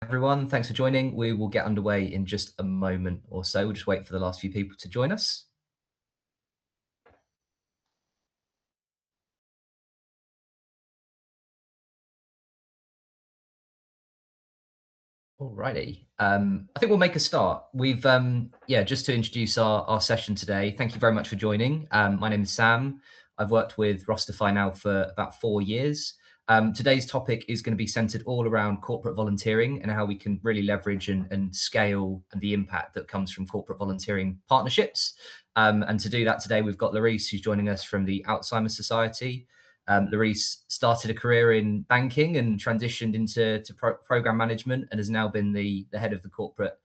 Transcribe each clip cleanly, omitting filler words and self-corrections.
everyone. Thanks for joining. We will get underway in just a moment or so. We'll just wait for the last few people to join us. Alrighty. I think we'll make a start. We've, just to introduce our session today, thank you very much for joining. My name is Sam. I've worked with Rosterfy now for about 4 years. Today's topic is going to be centered all around corporate volunteering and how we can really leverage and scale and the impact that comes from corporate volunteering partnerships. And to do that today, we've got Loris, who's joining us from the Alzheimer Society. Loris started a career in banking and transitioned into program management and has now been the head of the corporate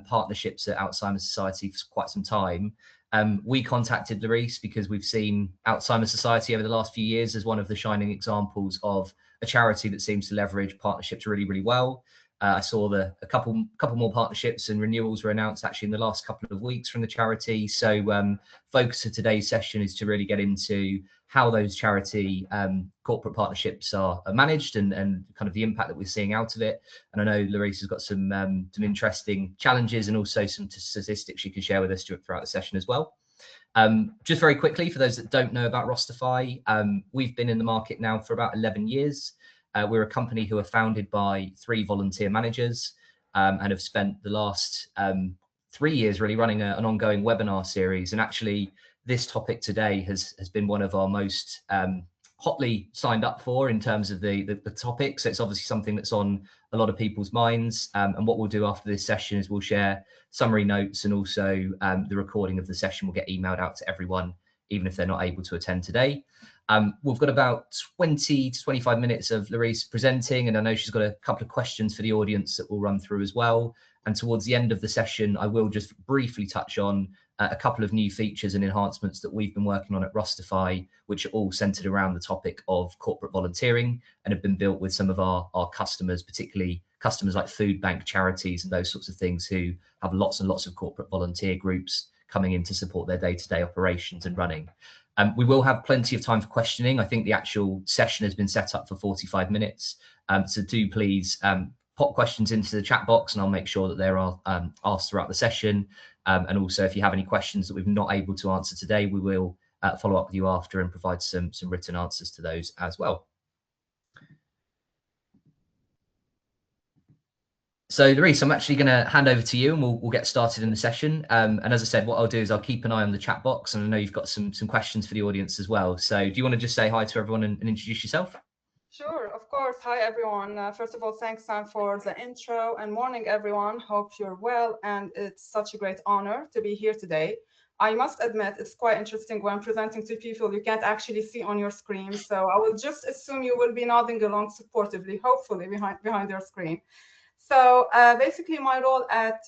partnerships at Alzheimer Society for quite some time. We contacted Loris because we've seen Alzheimer Society over the last few years as one of the shining examples of a charity that seems to leverage partnerships really, really well. I saw a couple more partnerships and renewals were announced actually in the last couple of weeks from the charity. So focus of today's session is to really get into how those charity corporate partnerships are managed and kind of the impact that we're seeing out of it. And I know Loris has got some interesting challenges and also some statistics you can share with us throughout the session as well. Just very quickly, for those that don't know about Rosterfy, we've been in the market now for about 11 years. We're a company who are founded by 3 volunteer managers and have spent the last 3 years really running an ongoing webinar series. And actually, this topic today has been one of our most hotly signed up for in terms of the topic. So it's obviously something that's on a lot of people's minds. And what we'll do after this session is we'll share summary notes, and also the recording of the session will get emailed out to everyone, even if they're not able to attend today. We've got about 20 to 25 minutes of Loris presenting, and I know she's got a couple of questions for the audience that we'll run through as well. And towards the end of the session, I will just briefly touch on a couple of new features and enhancements that we've been working on at Rosterfy, which are all centered around the topic of corporate volunteering and have been built with some of our customers, particularly customers like food bank charities and those sorts of things, who have lots and lots of corporate volunteer groups coming in to support their day-to-day operations and running. We will have plenty of time for questioning. I think the actual session has been set up for 45 minutes. So do please pop questions into the chat box and I'll make sure that they're asked throughout the session. And also, if you have any questions that we've not able to answer today, we will follow up with you after and provide some written answers to those as well. So Loris, I'm actually going to hand over to you and we'll get started in the session. And as I said, what I'll do is I'll keep an eye on the chat box, and I know you've got some questions for the audience as well. So do you want to just say hi to everyone and introduce yourself? Sure, of course. Hi, everyone. First of all, thanks, Sam, for the intro, and morning, everyone. Hope you're well, and it's such a great honor to be here today. I must admit, it's quite interesting when presenting to people you can't actually see on your screen. So I will just assume you will be nodding along supportively, hopefully, behind your screen. So basically, my role at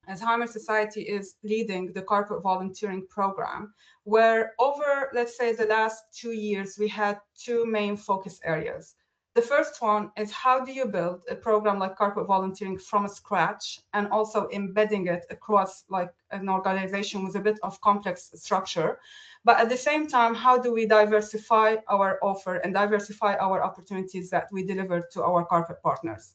Alzheimer Society is leading the corporate volunteering program, where over, let's say, the last 2 years, we had 2 main focus areas. The first one is how do you build a program like corporate volunteering from scratch, and also embedding it across like an organization with a bit of complex structure. But at the same time, how do we diversify our offer and diversify our opportunities that we deliver to our corporate partners?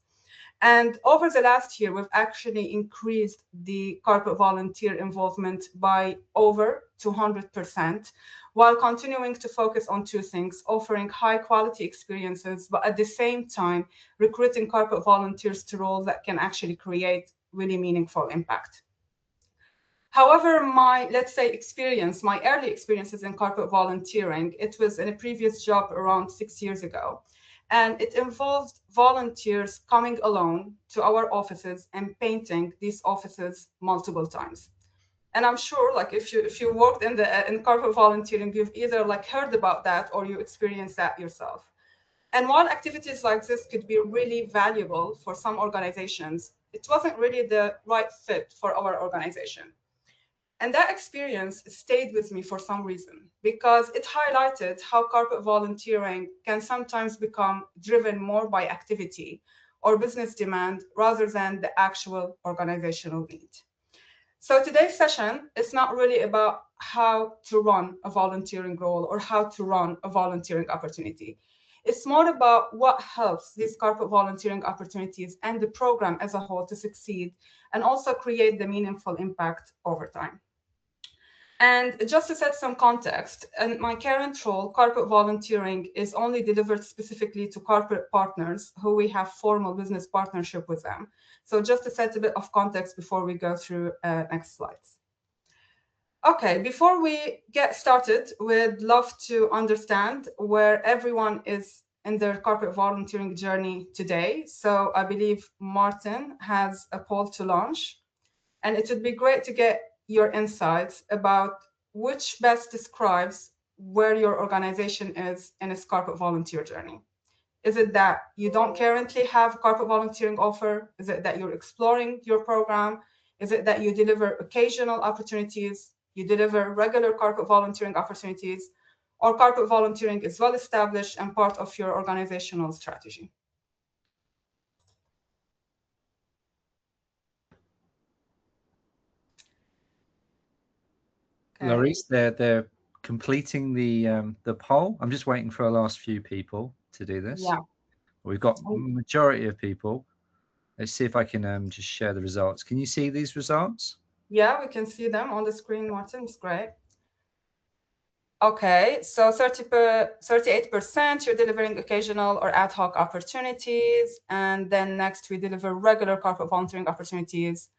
And over the last year, we've actually increased the corporate volunteer involvement by over 200%, while continuing to focus on 2 things: offering high quality experiences, but at the same time, recruiting corporate volunteers to roles that can actually create really meaningful impact. However, my early experiences in corporate volunteering, it was in a previous job around 6 years ago. And it involved volunteers coming alone to our offices and painting these offices multiple times. And I'm sure, like, if you worked in corporate volunteering, you've either like heard about that or you experienced that yourself. And while activities like this could be really valuable for some organizations, it wasn't really the right fit for our organization. And that experience stayed with me for some reason, because it highlighted how corporate volunteering can sometimes become driven more by activity or business demand rather than the actual organizational need. So today's session is not really about how to run a volunteering role or how to run a volunteering opportunity. It's more about what helps these corporate volunteering opportunities and the program as a whole to succeed and also create the meaningful impact over time. And just to set some context, in my current role, corporate volunteering is only delivered specifically to corporate partners who we have formal business partnership with them. So just to set a bit of context before we go through next slides. Okay, before we get started, we'd love to understand where everyone is in their corporate volunteering journey today. So I believe Martin has a poll to launch, and it would be great to get your insights about which best describes where your organization is in its corporate volunteer journey. Is it that you don't currently have a corporate volunteering offer? Is it that you're exploring your program? Is it that you deliver occasional opportunities? You deliver regular corporate volunteering opportunities? Or corporate volunteering is well established and part of your organizational strategy? Okay. Loris, they're completing the poll. I'm just waiting for our last few people to do this. Yeah. We've got majority of people. Let's see if I can just share the results. Can you see these results? Yeah, we can see them on the screen, Martin. It's great. Okay, so 38% you're delivering occasional or ad hoc opportunities. And then next we deliver regular corporate volunteering opportunities.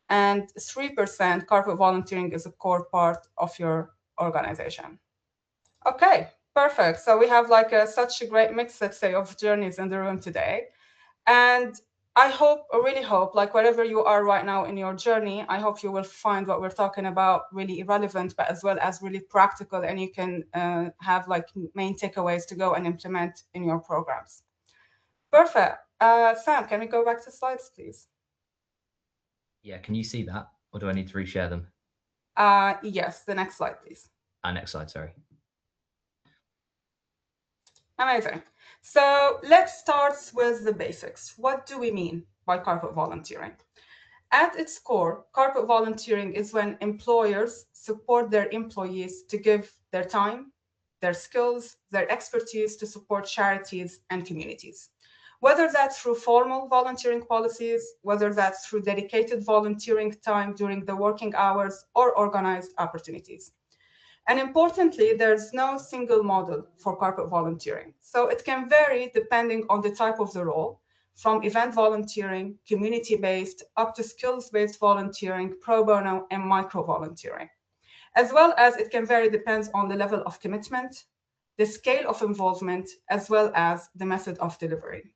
And 3% corporate volunteering is a core part of your organization. Okay, perfect. So we have like such a great mix, let's say, of journeys in the room today. And I hope, or really hope, like wherever you are right now in your journey, I hope you will find what we're talking about really relevant, but as well as really practical, and you can have like main takeaways to go and implement in your programs. Perfect. Sam, can we go back to slides, please? Yeah, can you see that? Or do I need to reshare them? Yes, the next slide, please. Next slide, sorry. Amazing. So let's start with the basics. What do we mean by corporate volunteering? At its core, corporate volunteering is when employers support their employees to give their time, their skills, their expertise to support charities and communities. Whether that's through formal volunteering policies, whether that's through dedicated volunteering time during the working hours or organized opportunities. And importantly, there's no single model for corporate volunteering. So it can vary depending on the type of the role, from event volunteering, community-based, up to skills-based volunteering, pro bono, and micro-volunteering. As well as it can vary depends on the level of commitment, the scale of involvement, as well as the method of delivery.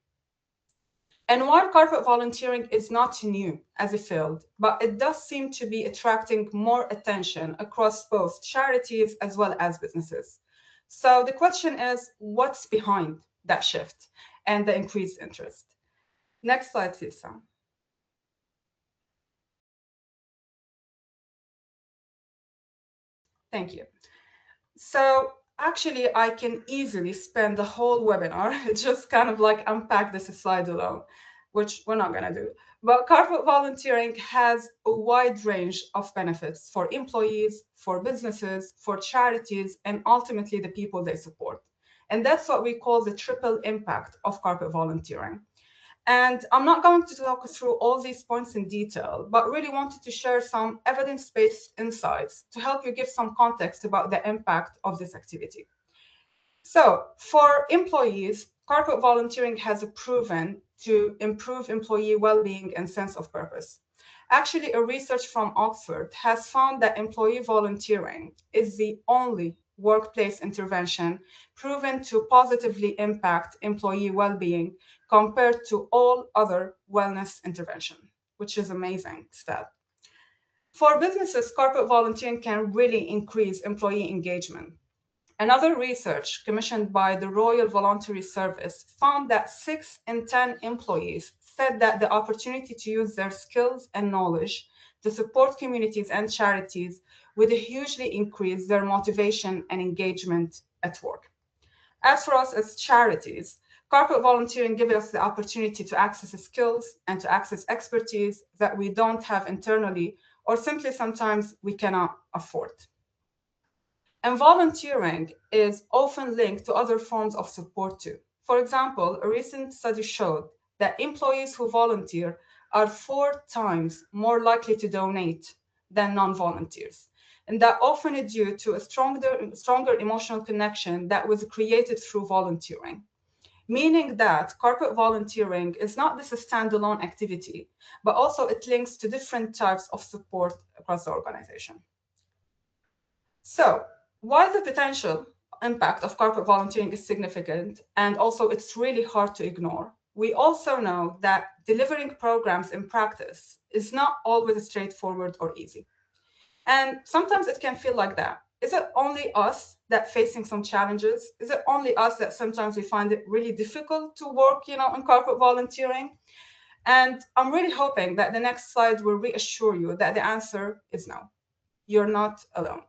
And while corporate volunteering is not new as a field, but it does seem to be attracting more attention across both charities as well as businesses. So the question is, what's behind that shift and the increased interest? Next slide, please, Sam. Thank you. So actually, I can easily spend the whole webinar just kind of like unpack this slide alone, which we're not going to do. But corporate volunteering has a wide range of benefits for employees, for businesses, for charities, and ultimately the people they support. And that's what we call the triple impact of corporate volunteering. And I'm not going to talk through all these points in detail, but really wanted to share some evidence-based insights to help you give some context about the impact of this activity. So for employees, corporate volunteering has proven to improve employee well-being and sense of purpose. Actually, a research from Oxford has found that employee volunteering is the only workplace intervention proven to positively impact employee well-being compared to all other wellness intervention, which is amazing stat. For businesses, corporate volunteering can really increase employee engagement. Another research commissioned by the Royal Voluntary Service found that 6 in 10 employees said that the opportunity to use their skills and knowledge to support communities and charities would hugely increase their motivation and engagement at work. As for us as charities, corporate volunteering gives us the opportunity to access skills and to access expertise that we don't have internally, or simply sometimes we cannot afford. And volunteering is often linked to other forms of support too. For example, a recent study showed that employees who volunteer are 4 times more likely to donate than non-volunteers. And that often is due to a stronger emotional connection that was created through volunteering. Meaning that corporate volunteering is not just a standalone activity, but also it links to different types of support across the organization. So, while the potential impact of corporate volunteering is significant, and also it's really hard to ignore, we also know that delivering programs in practice is not always straightforward or easy. And sometimes it can feel like that. Is it only us that facing some challenges? Is it only us that sometimes we find it really difficult to work, in corporate volunteering? And I'm really hoping that the next slide will reassure you that the answer is no. You're not alone.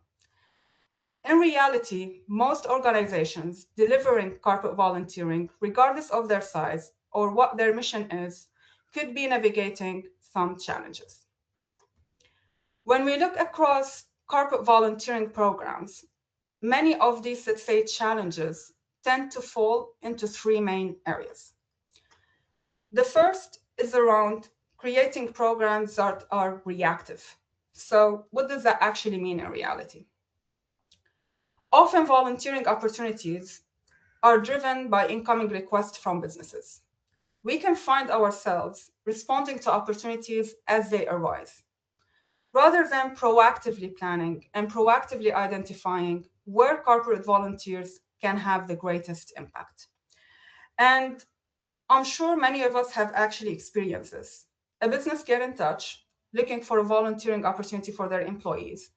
In reality, most organizations delivering corporate volunteering, regardless of their size or what their mission is, could be navigating some challenges. When we look across corporate volunteering programs, many of these, let's say, challenges tend to fall into 3 main areas. The first is around creating programs that are reactive. So what does that actually mean in reality? Often volunteering opportunities are driven by incoming requests from businesses. We can find ourselves responding to opportunities as they arise, rather than proactively planning and proactively identifying where corporate volunteers can have the greatest impact. And I'm sure many of us have actually experienced this. A business get in touch looking for a volunteering opportunity for their employees.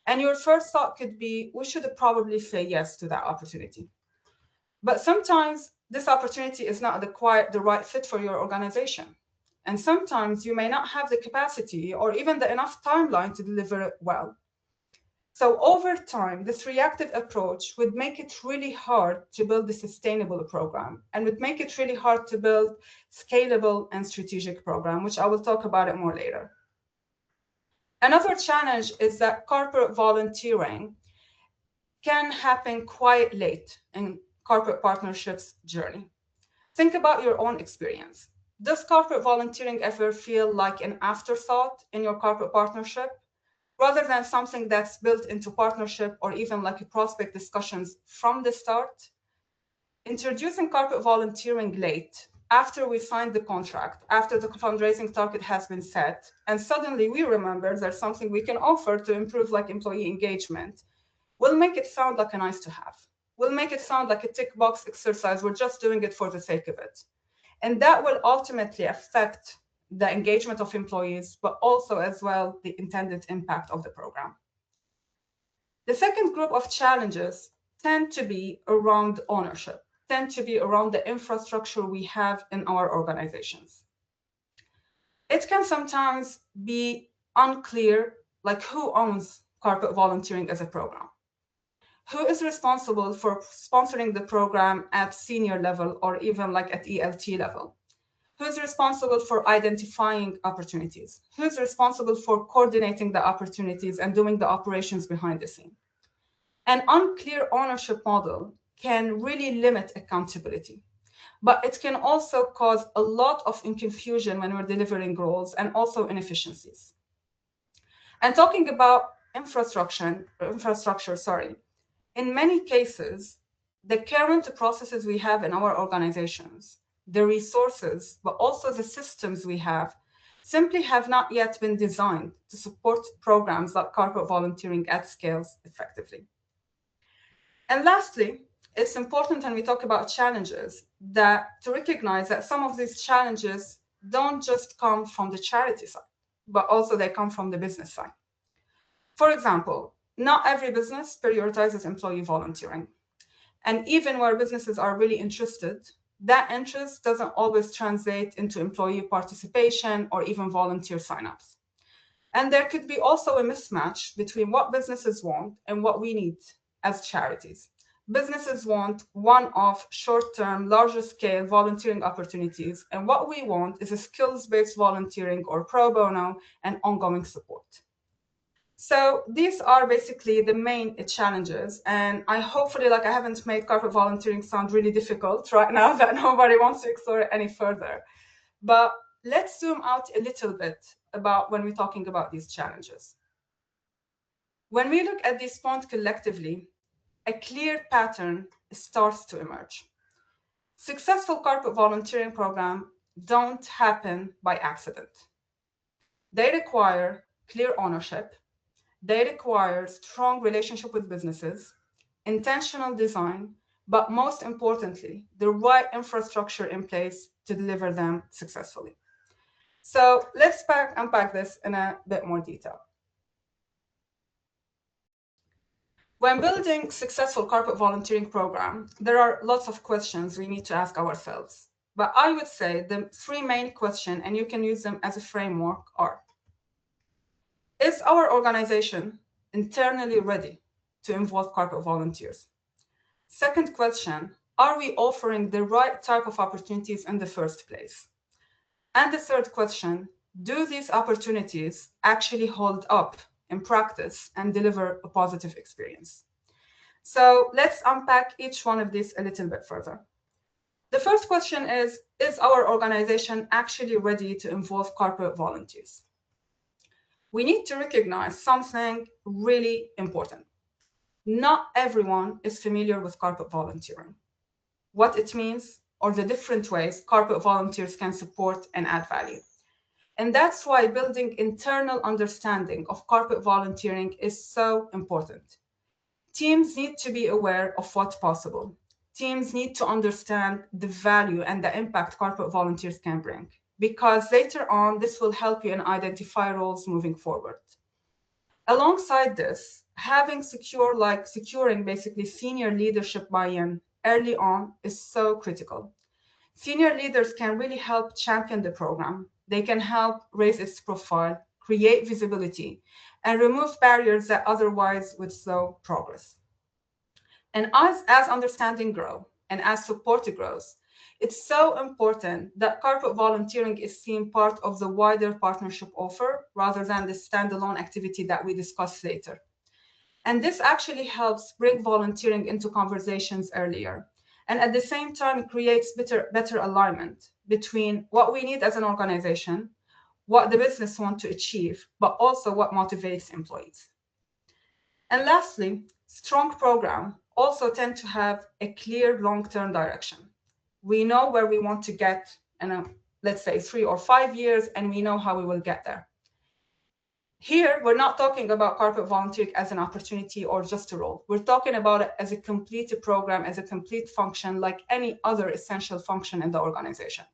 And your first thought could be, we should probably say yes to that opportunity. But sometimes this opportunity is not the right fit for your organization. And sometimes you may not have the capacity or even the enough timeline to deliver it well. So over time, this reactive approach would make it really hard to build a sustainable program and would make it really hard to build scalable and strategic program, which I will talk about it more later. Another challenge is that corporate volunteering can happen quite late in corporate partnerships journey. Think about your own experience. Does corporate volunteering ever feel like an afterthought in your corporate partnership, rather than something that's built into partnership or even like a prospect discussions from the start? Introducing corporate volunteering late, after we signed the contract, after the fundraising target has been set, and suddenly we remember there's something we can offer to improve like employee engagement, will make it sound like a nice to have. Will make it sound like a tick box exercise. We're just doing it for the sake of it. And that will ultimately affect the engagement of employees, but also as well the intended impact of the program. The second group of challenges tend to be around ownership, tend to be around the infrastructure we have in our organizations. It can sometimes be unclear, like who owns corporate volunteering as a program? Who is responsible for sponsoring the program at senior level or even like at ELT level? Who's responsible for identifying opportunities? Who's responsible for coordinating the opportunities and doing the operations behind the scene? An unclear ownership model can really limit accountability, but it can also cause a lot of confusion when we're delivering goals and also inefficiencies. And talking about infrastructure, in many cases, the current processes we have in our organizations, the resources, but also the systems we have, simply have not yet been designed to support programs like corporate volunteering at scales effectively. And lastly, it's important when we talk about challenges to recognize that some of these challenges don't just come from the charity side, but also they come from the business side. For example, not every business prioritizes employee volunteering. And even where businesses are really interested, that interest doesn't always translate into employee participation or even volunteer signups. And there could be also a mismatch between what businesses want and what we need as charities. Businesses want one-off, short-term, larger-scale volunteering opportunities, and what we want is a skills-based volunteering or pro bono and ongoing support. So these are basically the main challenges, and I haven't made corporate volunteering sound really difficult right now that nobody wants to explore it any further. But let's zoom out a little bit about when we're talking about these challenges. When we look at these points collectively, a clear pattern starts to emerge. Successful corporate volunteering programs don't happen by accident. They require clear ownership. They require strong relationship with businesses, intentional design, but most importantly, the right infrastructure in place to deliver them successfully. So let's unpack this in a bit more detail. When building successful corporate volunteering program, there are lots of questions we need to ask ourselves. But I would say the three main questions, and you can use them as a framework, are: is our organization internally ready to involve corporate volunteers? Second question, are we offering the right type of opportunities in the first place? And the third question, do these opportunities actually hold up in practice and deliver a positive experience? So let's unpack each one of these a little bit further. The first question is our organization actually ready to involve corporate volunteers? We need to recognize something really important. Not everyone is familiar with corporate volunteering, what it means, or the different ways corporate volunteers can support and add value. And that's why building internal understanding of corporate volunteering is so important. Teams need to be aware of what's possible. Teams need to understand the value and the impact corporate volunteers can bring, because later on, this will help you in identify roles moving forward. Alongside this, securing basically senior leadership buy-in early on is so critical. Senior leaders can really help champion the program. They can help raise its profile, create visibility, and remove barriers that otherwise would slow progress. And as understanding grows and as support grows, it's so important that corporate volunteering is seen part of the wider partnership offer rather than the standalone activity that we discuss later. And this actually helps bring volunteering into conversations earlier. And at the same time, it creates better alignment between what we need as an organization, what the business wants to achieve, but also what motivates employees. And lastly, strong programs also tend to have a clear long-term direction. We know where we want to get in, let's say, 3 or 5 years, and we know how we will get there. Here, we're not talking about corporate volunteering as an opportunity or just a role. We're talking about it as a complete program, as a complete function, like any other essential function in the organization.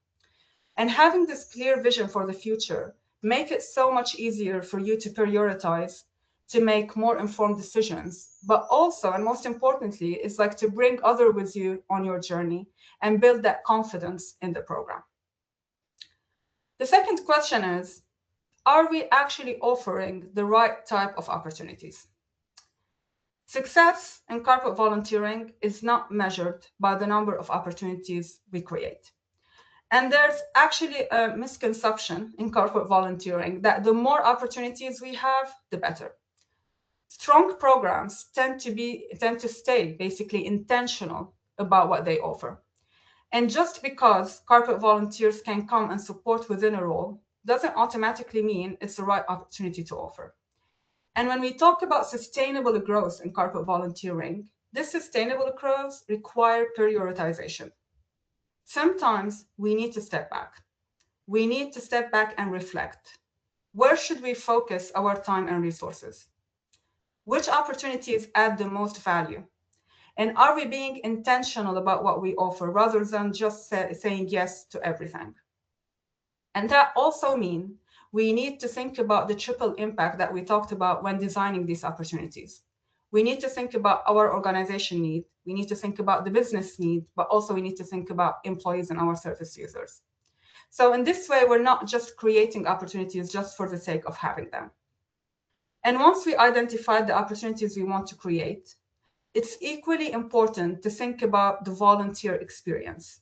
And having this clear vision for the future make it so much easier for you to prioritize, to make more informed decisions, but also, and most importantly, is like to bring others with you on your journey and build that confidence in the program. The second question is, are we actually offering the right type of opportunities? Success in corporate volunteering is not measured by the number of opportunities we create. And there's actually a misconception in corporate volunteering that the more opportunities we have, the better. Strong programs tend to stay basically intentional about what they offer. And just because corporate volunteers can come and support within a role doesn't automatically mean it's the right opportunity to offer. And when we talk about sustainable growth in corporate volunteering, this sustainable growth requires prioritization. Sometimes we need to step back. We need to step back and reflect. Where should we focus our time and resources? Which opportunities add the most value? And are we being intentional about what we offer rather than just saying yes to everything? And that also means we need to think about the triple impact that we talked about when designing these opportunities. We need to think about our organization need. We need to think about the business need, but also we need to think about employees and our service users. So in this way, we're not just creating opportunities just for the sake of having them. And once we identify the opportunities we want to create, it's equally important to think about the volunteer experience.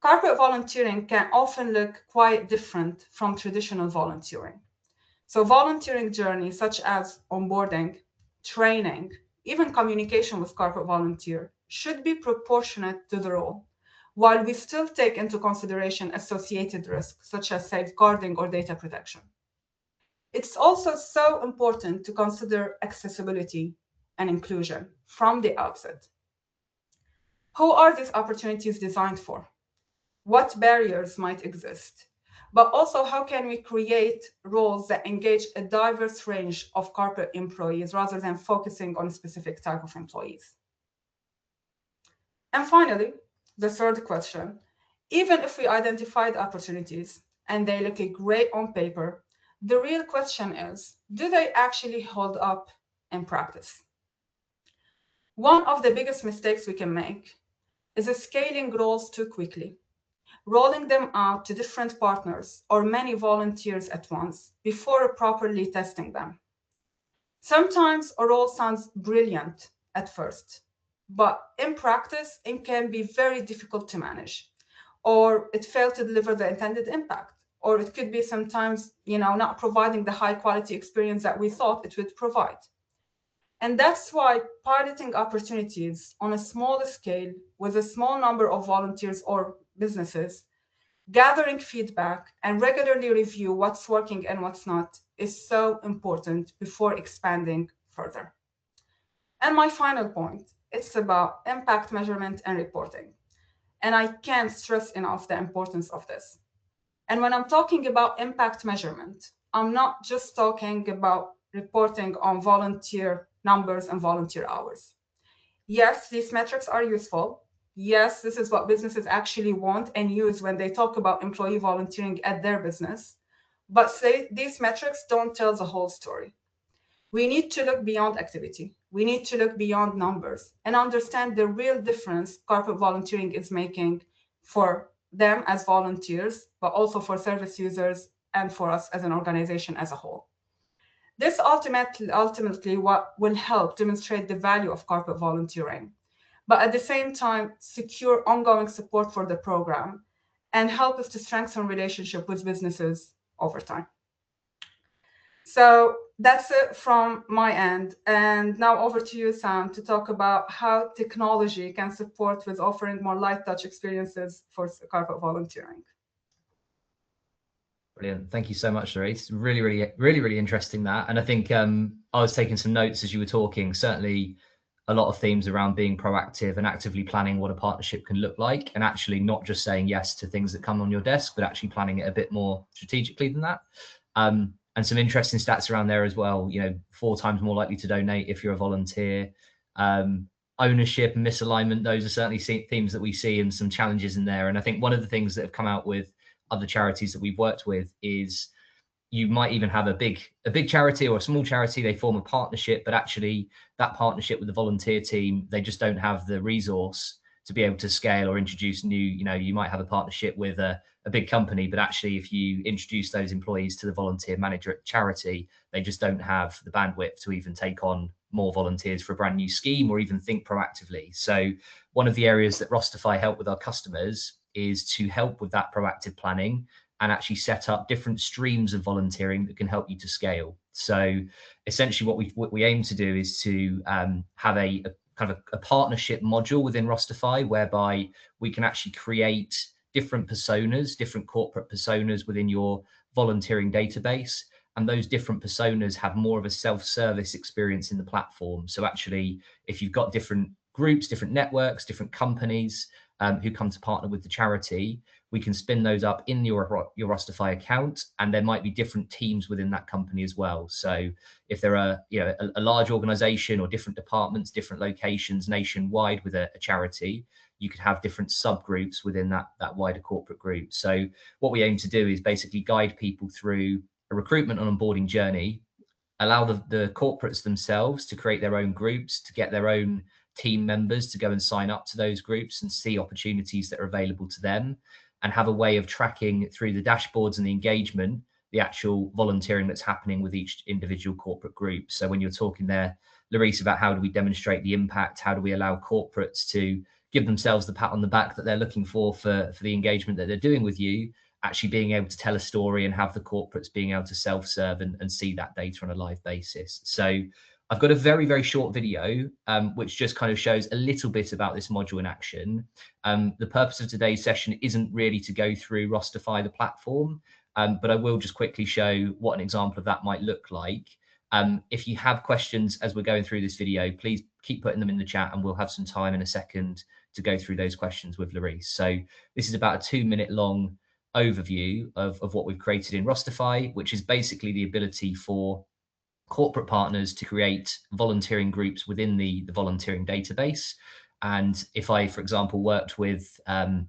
Corporate volunteering can often look quite different from traditional volunteering. So volunteering journeys such as onboarding, training, even communication with corporate volunteer should be proportionate to the role, while we still take into consideration associated risks such as safeguarding or data protection. It's also so important to consider accessibility and inclusion from the outset. Who are these opportunities designed for? What barriers might exist? But also, how can we create roles that engage a diverse range of corporate employees rather than focusing on a specific type of employees? And finally, the third question, even if we identified opportunities and they look great on paper, the real question is, do they actually hold up in practice? One of the biggest mistakes we can make is scaling roles too quickly, rolling them out to different partners or many volunteers at once before properly testing them. Sometimes a role sounds brilliant at first, but in practice, it can be very difficult to manage, or it failed to deliver the intended impact, or it could be sometimes, not providing the high quality experience that we thought it would provide. And that's why piloting opportunities on a small scale with a small number of volunteers or businesses, gathering feedback and regularly review what's working and what's not is so important before expanding further. And my final point, it's about impact measurement and reporting. And I can't stress enough the importance of this. And when I'm talking about impact measurement, I'm not just talking about reporting on volunteer numbers and volunteer hours. Yes, these metrics are useful. Yes, this is what businesses actually want and use when they talk about employee volunteering at their business. But these metrics don't tell the whole story. We need to look beyond activity. We need to look beyond numbers and understand the real difference corporate volunteering is making for them as volunteers, but also for service users and for us as an organization as a whole. This ultimately what will help demonstrate the value of corporate volunteering, but at the same time, secure ongoing support for the program and help us to strengthen relationship with businesses over time. So that's it from my end. And now over to you, Sam, to talk about how technology can support with offering more light touch experiences for corporate volunteering. Brilliant. Thank you so much, Loris. Really interesting that. And I think I was taking some notes as you were talking. Certainly a lot of themes around being proactive and actively planning what a partnership can look like, and actually not just saying yes to things that come on your desk, but actually planning it a bit more strategically than that. And some interesting stats around there as well. 4 times more likely to donate if you're a volunteer. Ownership and misalignment, those are certainly themes that we see, and some challenges in there. And I think one of the things that have come out with other charities that we've worked with is you might even have a big charity or a small charity, they form a partnership, but actually that partnership with the volunteer team, they just don't have the resource to be able to scale or introduce new, you might have a partnership with a big company, but actually if you introduce those employees to the volunteer manager at charity, they just don't have the bandwidth to even take on more volunteers for a brand new scheme or even think proactively. So one of the areas that Rosterfy help with our customers is to help with that proactive planning and actually set up different streams of volunteering that can help you to scale. So essentially what we aim to do is to have a kind of a partnership module within Rosterfy, whereby we can actually create different personas, different corporate personas within your volunteering database. And those different personas have more of a self-service experience in the platform. So actually, if you've got different groups, different networks, different companies who come to partner with the charity, we can spin those up in your Rosterfy account, and there might be different teams within that company as well. So if there are a large organization or different departments, different locations nationwide with a charity, you could have different subgroups within that wider corporate group. So what we aim to do is basically guide people through a recruitment and onboarding journey, allow the corporates themselves to create their own groups, to get their own team members to go and sign up to those groups and see opportunities that are available to them, and have a way of tracking through the dashboards and the engagement, the actual volunteering that's happening with each individual corporate group. So when you're talking there, Loris, about how do we demonstrate the impact, how do we allow corporates to give themselves the pat on the back that they're looking for the engagement that they're doing with you, actually being able to tell a story and have the corporates being able to self-serve and see that data on a live basis. So I've got a very, very short video, which just kind of shows a little bit about this module in action. The purpose of today's session isn't really to go through Rosterfy, the platform, but I will just quickly show what an example of that might look like. If you have questions as we're going through this video, please keep putting them in the chat and we'll have some time in a second to go through those questions with Loris. So this is about a 2-minute long overview of what we've created in Rosterfy, which is basically the ability for corporate partners to create volunteering groups within the volunteering database. And if I, for example, worked with, I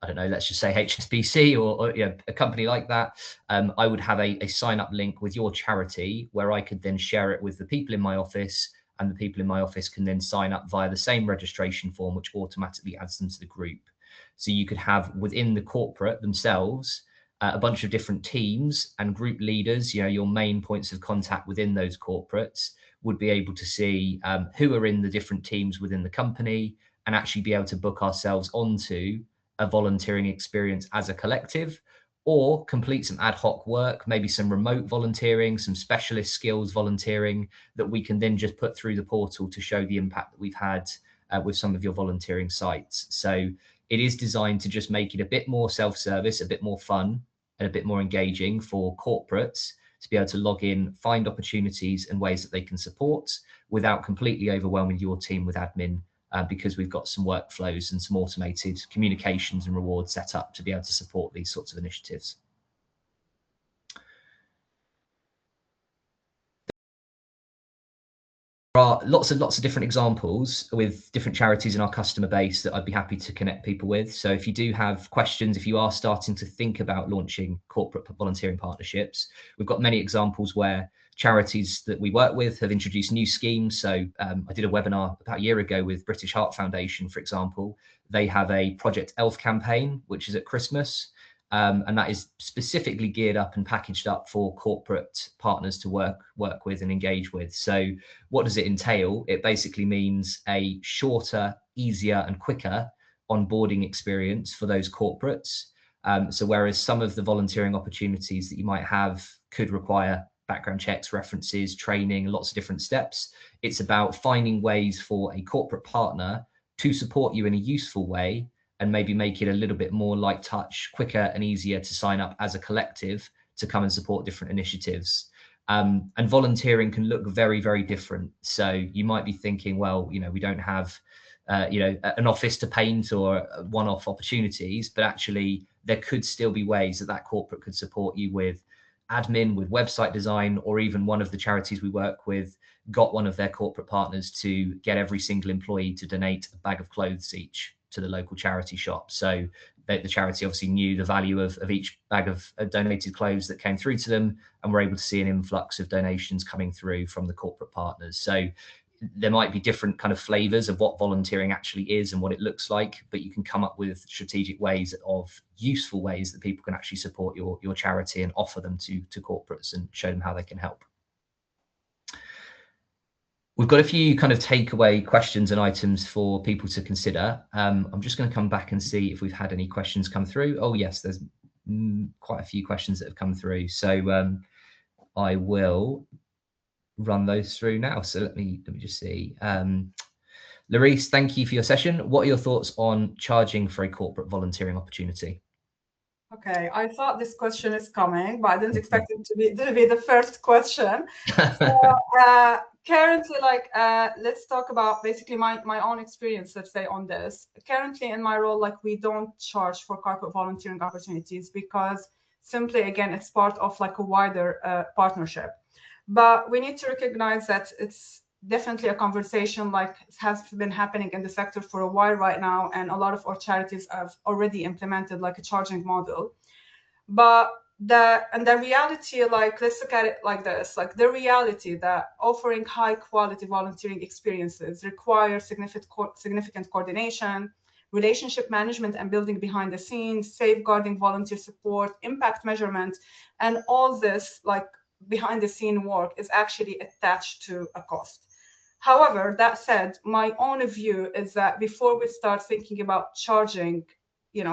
don't know, let's just say HSBC or you know, a company like that, I would have a sign up link with your charity where I could then share it with the people in my office, and the people in my office can then sign up via the same registration form, which automatically adds them to the group. So you could have within the corporate themselves a bunch of different teams and group leaders, you know, your main points of contact within those corporates would be able to see who are in the different teams within the company and actually be able to book ourselves onto a volunteering experience as a collective, or complete some ad hoc work, maybe some remote volunteering, some specialist skills volunteering that we can then just put through the portal to show the impact that we've had with some of your volunteering sites. So it is designed to just make it a bit more self-service, a bit more fun, and a bit more engaging for corporates to be able to log in, find opportunities and ways that they can support without completely overwhelming your team with admin, because we've got some workflows and some automated communications and rewards set up to be able to support these sorts of initiatives. There are lots and lots of different examples with different charities in our customer base that I'd be happy to connect people with. So if you do have questions, if you are starting to think about launching corporate volunteering partnerships, we've got many examples where charities that we work with have introduced new schemes. So I did a webinar about a year ago with British Heart Foundation, for example. They have a Project ELF campaign, which is at Christmas. And that is specifically geared up and packaged up for corporate partners to work with and engage with. So what does it entail? It basically means a shorter, easier and quicker onboarding experience for those corporates. So whereas some of the volunteering opportunities that you might have could require background checks, references, training, lots of different steps, it's about finding ways for a corporate partner to support you in a useful way and maybe make it a little bit more light touch, quicker and easier to sign up as a collective to come and support different initiatives. And volunteering can look very, very different. So you might be thinking, well, you know, we don't have, you know, an office to paint or one-off opportunities, but actually there could still be ways that that corporate could support you with admin, with website design, or even one of the charities we work with got one of their corporate partners to get every single employee to donate a bag of clothes each to the local charity shop. So the charity obviously knew the value of each bag of donated clothes that came through to them, and were able to see an influx of donations coming through from the corporate partners. So there might be different kind of flavors of what volunteering actually is and what it looks like, but you can come up with strategic ways of useful ways that people can actually support your charity and offer them to corporates and show them how they can help. We've got a few kind of takeaway questions and items for people to consider. I'm just going to come back and see if we've had any questions come through. Oh yes, there's quite a few questions that have come through. So I will run those through now. So let me just see. Loris, thank you for your session. What are your thoughts on charging for a corporate volunteering opportunity? Okay, I thought this question is coming, but I didn't expect it to be the first question. So currently, like, let's talk about basically my own experience, let's say, on this. Currently in my role, like, we don't charge for corporate volunteering opportunities because simply, again, it's part of like a wider partnership. But we need to recognize that it's definitely a conversation like has been happening in the sector for a while right now, and a lot of our charities have already implemented like a charging model. But the reality, like, let's look at it like this, like the reality that offering high quality volunteering experiences requires significant coordination, relationship management and building behind the scenes, safeguarding volunteer support, impact measurement, and all this like behind the scene work is actually attached to a cost. However, that said, my own view is that before we start thinking about charging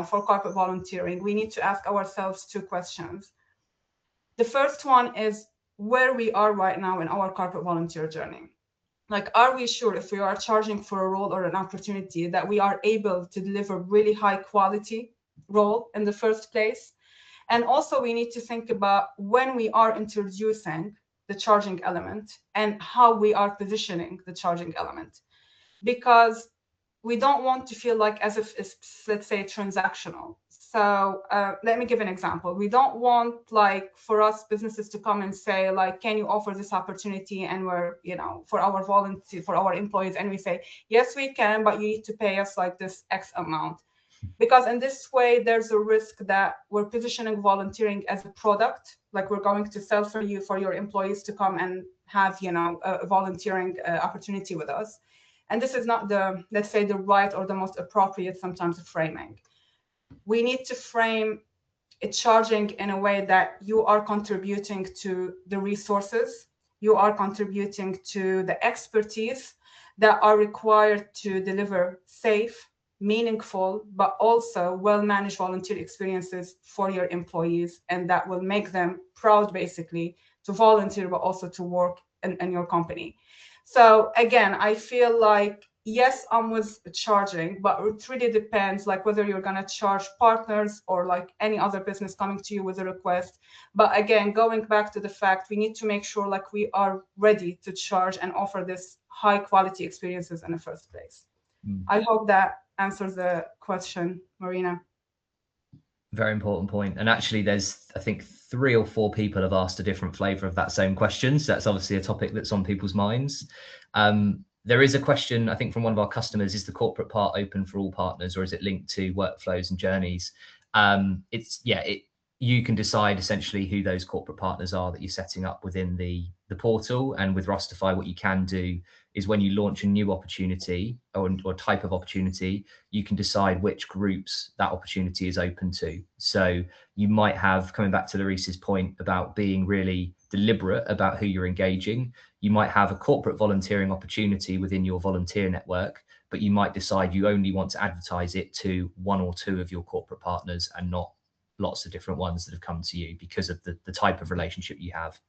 for corporate volunteering, we need to ask ourselves two questions. The first one is where we are right now in our corporate volunteer journey. Like, are we sure if we are charging for a role or an opportunity that we are able to deliver really high quality role in the first place? And also we need to think about when we are introducing the charging element and how we are positioning the charging element, because we don't want to feel like as if it's, let's say, transactional. So let me give an example. We don't want, like, for us businesses to come and say, like, can you offer this opportunity? And we're, for our volunteer, for our employees, and we say, yes, we can, but you need to pay us like this X amount. Because in this way, there's a risk that we're positioning volunteering as a product, like we're going to sell for your employees to come and have, a volunteering opportunity with us. And this is not the, let's say, the right or the most appropriate sometimes framing. We need to frame it charging in a way that you are contributing to the resources, you are contributing to the expertise that are required to deliver safe, meaningful, but also well-managed volunteer experiences for your employees, and that will make them proud, basically, to volunteer, but also to work in your company. So again, I feel like, yes, I'm with charging, but it really depends, like, whether you're going to charge partners or like any other business coming to you with a request. But again, going back to the fact, we need to make sure like we are ready to charge and offer this high quality experiences in the first place. I hope that answers the question, Marina. Very important point. And actually, there's, I think, 3 or 4 people have asked a different flavour of that same question. So that's obviously a topic that's on people's minds. There is a question, I think, from one of our customers: is the corporate part open for all partners, or is it linked to workflows and journeys? You can decide essentially who those corporate partners are that you're setting up within the portal. And with Rosterfy, what you can do is when you launch a new opportunity or type of opportunity, you can decide which groups that opportunity is open to. So you might have, coming back to Loris's point about being really deliberate about who you're engaging, you might have a corporate volunteering opportunity within your volunteer network, but you might decide you only want to advertise it to 1 or 2 of your corporate partners and not lots of different ones that have come to you because of the type of relationship you have.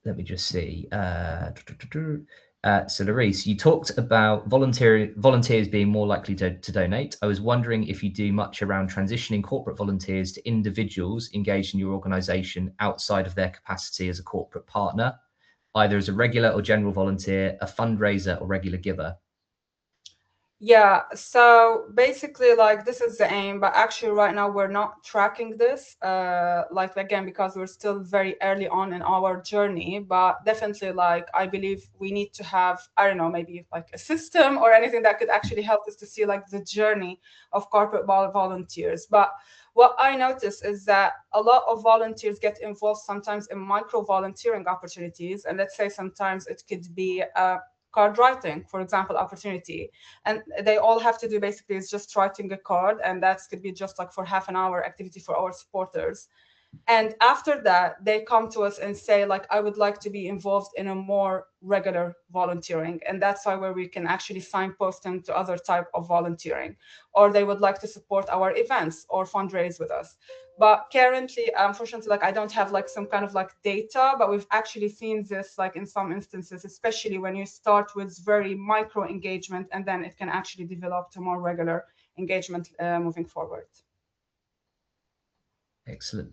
Let me just see. So Loris, you talked about volunteers being more likely to donate. I was wondering if you do much around transitioning corporate volunteers to individuals engaged in your organization outside of their capacity as a corporate partner, either as a regular or general volunteer, a fundraiser or regular giver. Yeah, so basically, like, this is the aim, but actually right now we're not tracking this, like, again, because we're still very early on in our journey. But definitely, like, I believe we need to have, I don't know, maybe like a system or anything that could actually help us to see like the journey of corporate volunteers. But what I notice is that a lot of volunteers get involved sometimes in micro volunteering opportunities. And let's say sometimes it could be card writing, for example, opportunity. And they all have to do basically is just writing a card, and that could be just like for half an hour activity for our supporters. And after that, they come to us and say, like, I would like to be involved in a more regular volunteering. And that's why where we can actually signpost them to other type of volunteering, or they would like to support our events or fundraise with us. But currently, unfortunately, like, I don't have like some kind of like data, but we've actually seen this like in some instances, especially when you start with very micro engagement, and then it can actually develop to more regular engagement moving forward. Excellent.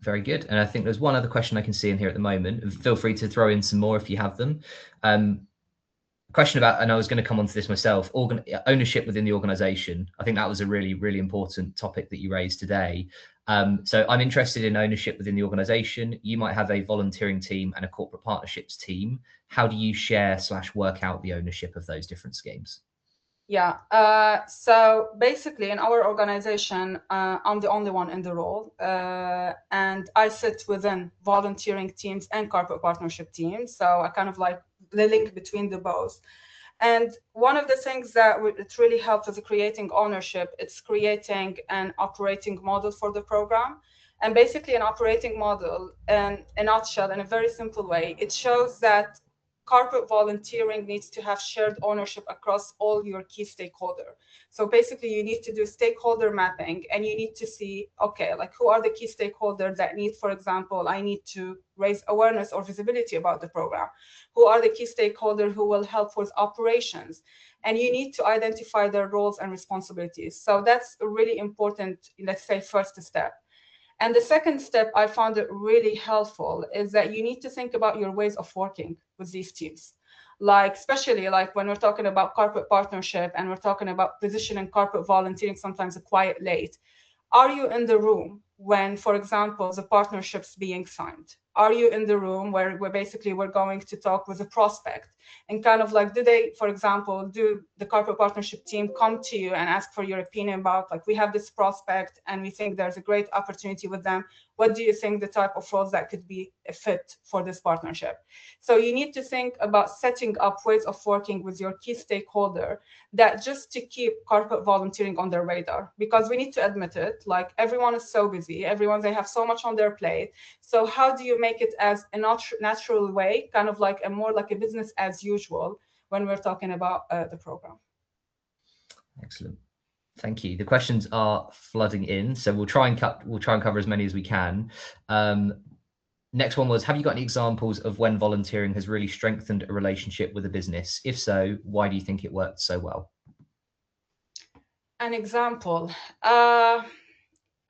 Very good. And I think there's one other question I can see in here at the moment. Feel free to throw in some more if you have them. Question about, and I was going to come on to this myself, ownership within the organization. I think that was a really, really important topic that you raised today. So I'm interested in ownership within the organization. You might have a volunteering team and a corporate partnerships team. How do you share / work out the ownership of those different schemes? Yeah, so basically in our organization, I'm the only one in the role, and I sit within volunteering teams and corporate partnership teams. So I kind of like the link between the both. And one of the things that it really helps us creating ownership, it's creating an operating model for the program. And basically an operating model, in a nutshell, in a very simple way, it shows that corporate volunteering needs to have shared ownership across all your key stakeholders. So basically you need to do stakeholder mapping, and you need to see, okay, like who are the key stakeholders that need, for example, I need to raise awareness or visibility about the program. Who are the key stakeholders who will help with operations? And you need to identify their roles and responsibilities. So that's a really important, let's say, first step. And the second step I found it really helpful is that you need to think about your ways of working with these teams. Like, especially like when we're talking about corporate partnership and we're talking about positioning corporate volunteering, sometimes a quiet late. Are you in the room when, for example, the partnership's being signed? Are you in the room where we're going to talk with a prospect? And kind of like, do they, for example, do the corporate partnership team come to you and ask for your opinion about, like, we have this prospect and we think there's a great opportunity with them. What do you think the type of roles that could be a fit for this partnership? So you need to think about setting up ways of working with your key stakeholder that just to keep corporate volunteering on their radar, because we need to admit it, like everyone is so busy, they have so much on their plate. So how do you make it as a natural way, kind of like more like a business as usual when we're talking about the program? Excellent. Thank you. The questions are flooding in, so we'll try and cover as many as we can. Next one was, have you got any examples of when volunteering has really strengthened a relationship with a business? If so, why do you think it worked so well? An example.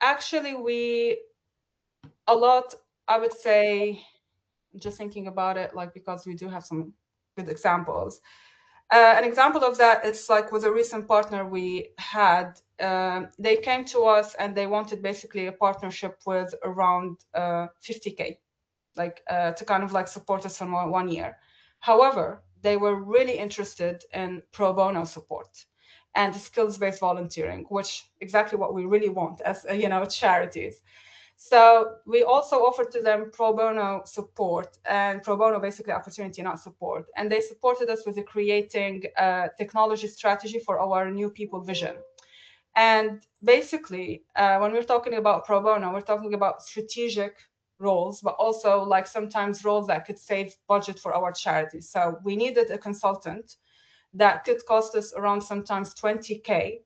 Actually, I would say, just thinking about it, like, because we do have some good examples. An example of that is like with a recent partner we had. They came to us and they wanted basically a partnership with around 50K, like to kind of like support us for 1 year. However, they were really interested in pro bono support and skills-based volunteering, which exactly what we really want as charities. So we also offered to them pro bono support, and pro bono basically opportunity, not support. And they supported us with creating a technology strategy for our new people vision. And basically, when we're talking about pro bono, we're talking about strategic roles, but also like sometimes roles that could save budget for our charities. So we needed a consultant that could cost us around sometimes 20K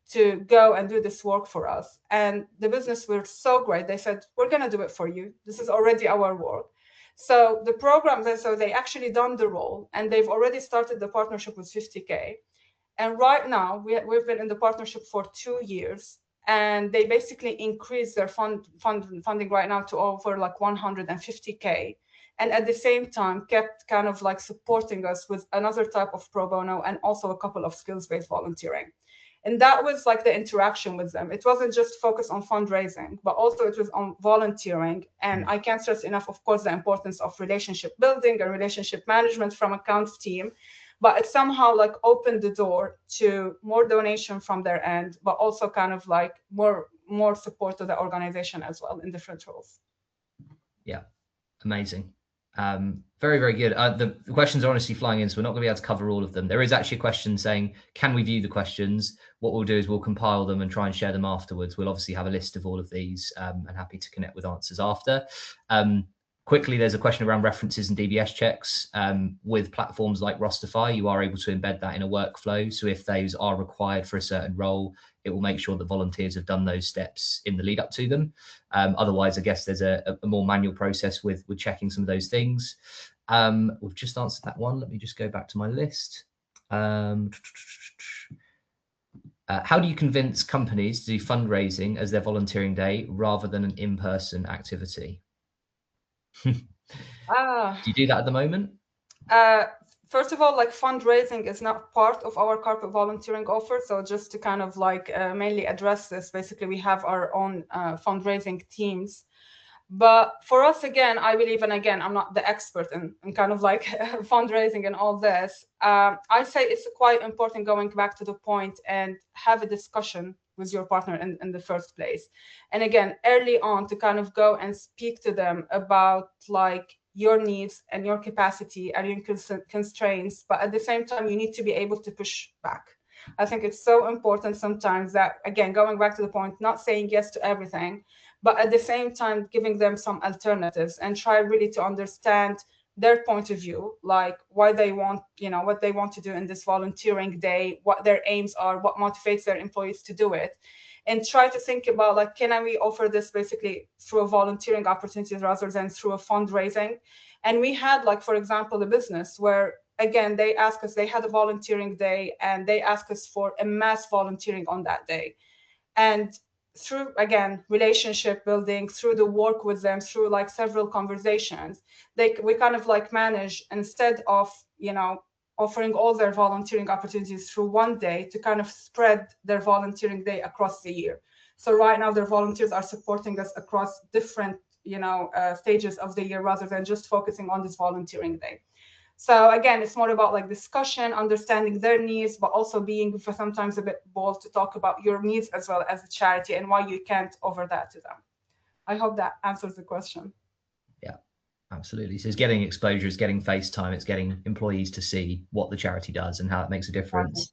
to go and do this work for us. And the business were so great. They said, we're going to do it for you. This is already our work. So the program, so they actually done the role, and they've already started the partnership with 50K. And right now we've been in the partnership for 2 years, and they basically increased their funding right now to over like 150K. And at the same time kept kind of like supporting us with another type of pro bono and also a couple of skills-based volunteering. And that was like the interaction with them. It wasn't just focused on fundraising, but also it was on volunteering. And I can't stress enough, of course, the importance of relationship building and relationship management from accounts team. But it somehow like opened the door to more donation from their end, but also kind of like more support to the organization as well in different roles. Yeah, amazing. Very, very good. The questions are honestly flying in, so we're not going to be able to cover all of them. There is actually a question saying, can we view the questions? What we'll do is we'll compile them and try and share them afterwards. We'll obviously have a list of all of these and happy to connect with answers after. Quickly, there's a question around references and DBS checks. With platforms like Rosterfy, you are able to embed that in a workflow. So if those are required for a certain role, it will make sure that volunteers have done those steps in the lead up to them. Otherwise, I guess there's a more manual process with checking some of those things. We've just answered that one. Let me just go back to my list. How do you convince companies to do fundraising as their volunteering day rather than an in-person activity? Do you do that at the moment? First of all, like fundraising is not part of our corporate volunteering offer. So just to kind of like mainly address this, basically we have our own fundraising teams. But for us, again, I believe, and again, I'm not the expert in kind of like fundraising and all this. I say it's quite important going back to the point and have a discussion with your partner in the first place. And again, early on to kind of go and speak to them about like your needs and your capacity and your constraints. But at the same time, you need to be able to push back. I think it's so important sometimes that, again, going back to the point, not saying yes to everything, but at the same time, giving them some alternatives and try really to understand their point of view, like why they want, what they want to do in this volunteering day, what their aims are, what motivates their employees to do it, and try to think about like, can we offer this basically through a volunteering opportunities rather than through a fundraising? And we had, like, for example, a business where, again, they asked us, they had a volunteering day and they asked us for a mass volunteering on that day. And through, again, relationship building, through the work with them, through like several conversations, we kind of like manage, instead of, offering all their volunteering opportunities through one day, to kind of spread their volunteering day across the year. So right now their volunteers are supporting us across different, stages of the year, rather than just focusing on this volunteering day. So again, it's more about like discussion, understanding their needs, but also being sometimes a bit bold to talk about your needs as well as a charity and why you can't offer that to them. I hope that answers the question. Yeah, absolutely. So it's getting exposure, it's getting face time, it's getting employees to see what the charity does and how it makes a difference.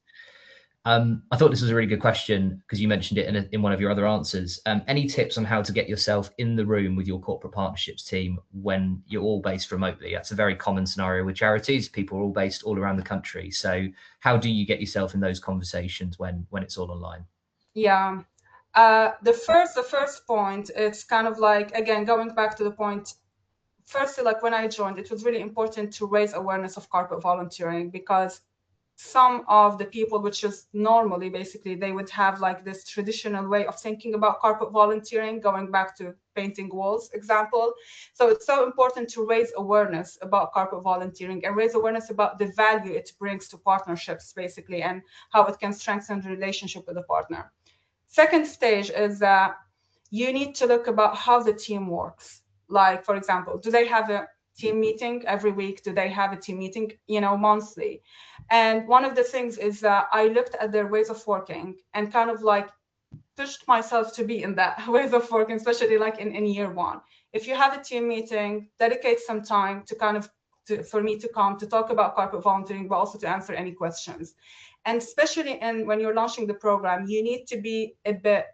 I thought this was a really good question because you mentioned it in one of your other answers. Any tips on how to get yourself in the room with your corporate partnerships team when you're all based remotely? That's a very common scenario with charities. People are all based all around the country. So how do you get yourself in those conversations when it's all online? Yeah. The first point, it's kind of like, again, going back to the point, firstly, like when I joined, it was really important to raise awareness of corporate volunteering, because some of the people, which is normally basically they would have like this traditional way of thinking about corporate volunteering, going back to painting walls example. So it's so important to raise awareness about corporate volunteering and raise awareness about the value it brings to partnerships basically, and how it can strengthen the relationship with the partner. Second stage is that you need to look about how the team works. Like, for example, do they have a team meeting every week? Do they have a team meeting, monthly? And one of the things is that I looked at their ways of working and kind of like pushed myself to be in that ways of working, especially like in year one. If you have a team meeting, dedicate some time to kind of for me to come to talk about corporate volunteering, but also to answer any questions. And especially when you're launching the program, you need to be a bit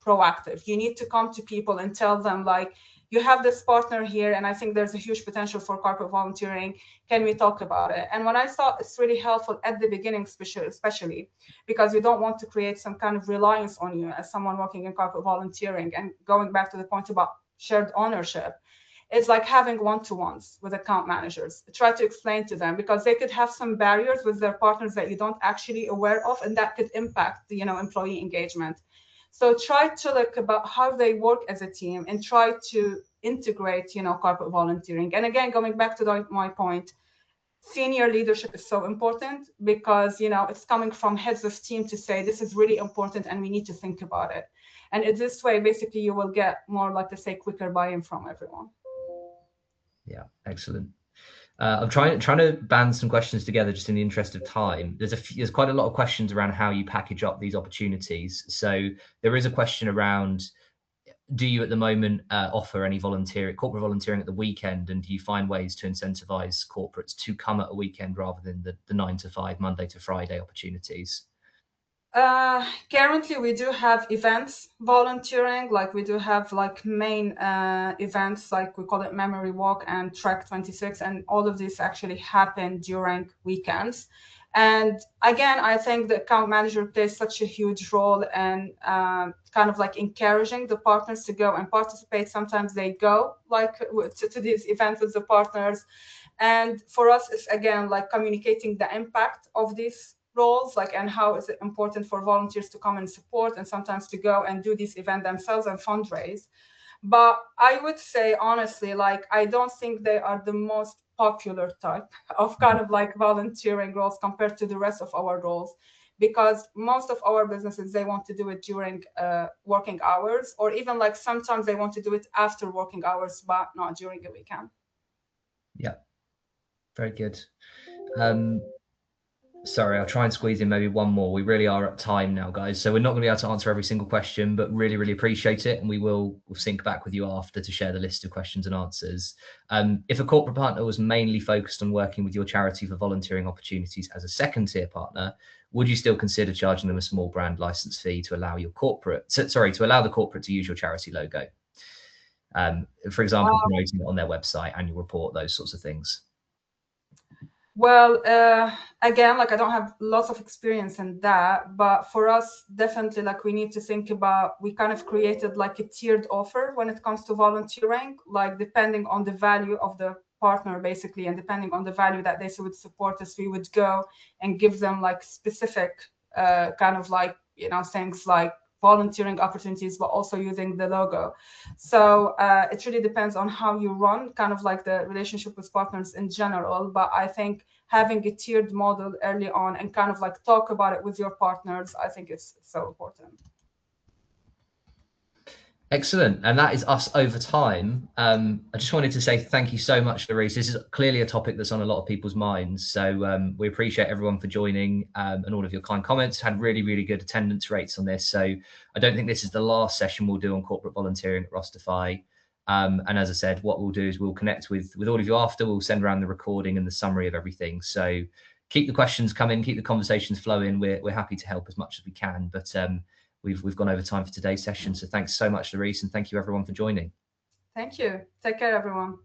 proactive. You need to come to people and tell them like, you have this partner here, and I think there's a huge potential for corporate volunteering. Can we talk about it? And what I thought is really helpful at the beginning, especially because you don't want to create some kind of reliance on you as someone working in corporate volunteering. And going back to the point about shared ownership, it's like having one-to-ones with account managers. Try to explain to them, because they could have some barriers with their partners that you don't actually aware of, and that could impact the employee engagement. So try to look about how they work as a team and try to integrate, corporate volunteering. And again, going back to my point, senior leadership is so important, because, it's coming from heads of team to say, this is really important and we need to think about it. And in this way, basically, you will get more, like to say, quicker buy-in from everyone. Yeah, excellent. I'm trying to band some questions together just in the interest of time. There's quite a lot of questions around how you package up these opportunities. So there is a question around, do you at the moment offer any corporate volunteering at the weekend, and do you find ways to incentivize corporates to come at a weekend rather than the 9 to 5, Monday to Friday opportunities? Currently we do have events volunteering, like we do have like main events, like we call it Memory Walk and Track 26, and all of these actually happen during weekends. And again, I think the account manager plays such a huge role in kind of like encouraging the partners to go and participate. Sometimes they go like to these events with the partners. And for us, it's again like communicating the impact of these roles, like, and how is it important for volunteers to come and support, and sometimes to go and do this event themselves and fundraise. But I would say honestly, like, I don't think they are the most popular type of kind of like volunteering roles compared to the rest of our roles, because most of our businesses, they want to do it during working hours, or even like sometimes they want to do it after working hours, but not during a weekend. Yeah, very good. Sorry, I'll try and squeeze in maybe one more. We really are at time now, guys. So we're not going to be able to answer every single question, but really, really appreciate it. And we'll sync back with you after to share the list of questions and answers. If a corporate partner was mainly focused on working with your charity for volunteering opportunities as a second tier partner, would you still consider charging them a small brand license fee to allow the corporate to use your charity logo? For example, promoting it on their website, annual report, those sorts of things. Well, again, like I don't have lots of experience in that, but for us, definitely, like we need to think about, we kind of created like a tiered offer when it comes to volunteering, like depending on the value of the partner, basically, and depending on the value that they would support us, we would go and give them like specific kind of like, you know, things like volunteering opportunities, but also using the logo. So it really depends on how you run kind of like the relationship with partners in general. But I think having a tiered model early on and kind of like talk about it with your partners, I think it's so important. Excellent. And that is us over time. I just wanted to say thank you so much, Loris. This is clearly a topic that's on a lot of people's minds. So we appreciate everyone for joining and all of your kind comments. Had really, really good attendance rates on this. So I don't think this is the last session we'll do on corporate volunteering at Rosterfy. And as I said, what we'll do is we'll connect with all of you after. We'll send around the recording and the summary of everything. So keep the questions coming, keep the conversations flowing. We're happy to help as much as we can. But we've gone over time for today's session. So thanks so much, Loris, and thank you everyone for joining. Thank you. Take care, everyone.